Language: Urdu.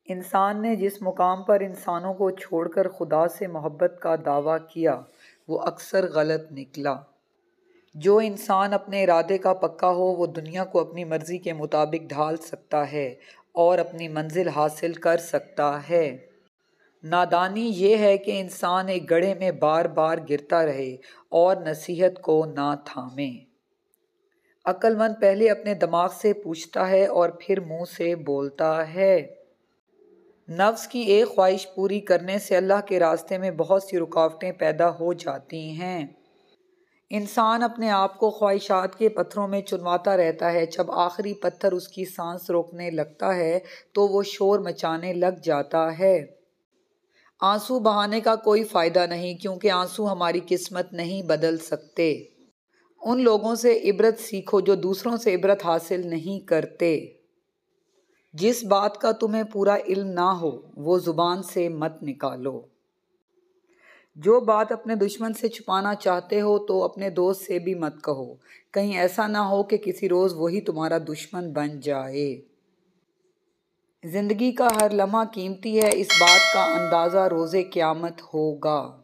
انسان نے جس مقام پر انسانوں کو چھوڑ کر خدا سے محبت کا دعویٰ کیا وہ اکثر غلط نکلا۔ جو انسان اپنے ارادے کا پکا ہو وہ دنیا کو اپنی مرضی کے مطابق ڈھال سکتا ہے اور اپنی منزل حاصل کر سکتا ہے۔ نادانی یہ ہے کہ انسان ایک گڑھے میں بار بار گرتا رہے اور نصیحت کو نہ تھامے۔ عقل مند پہلے اپنے دماغ سے پوچھتا ہے اور پھر منہ سے بولتا ہے۔ نفس کی ایک خواہش پوری کرنے سے اللہ کے راستے میں بہت سی رکاوٹیں پیدا ہو جاتی ہیں۔ انسان اپنے آپ کو خواہشات کے پتھروں میں چنواتا رہتا ہے۔ جب آخری پتھر اس کی سانس روکنے لگتا ہے تو وہ شور مچانے لگ جاتا ہے۔ آنسو بہانے کا کوئی فائدہ نہیں، کیونکہ آنسو ہماری قسمت نہیں بدل سکتے۔ ان لوگوں سے عبرت سیکھو جو دوسروں سے عبرت حاصل نہیں کرتے۔ جس بات کا تمہیں پورا علم نہ ہو وہ زبان سے مت نکالو۔ جو بات اپنے دشمن سے چھپانا چاہتے ہو تو اپنے دوست سے بھی مت کہو، کہیں ایسا نہ ہو کہ کسی روز وہی تمہارا دشمن بن جائے۔ زندگی کا ہر لمحہ قیمتی ہے، اس بات کا اندازہ روز قیامت ہوگا۔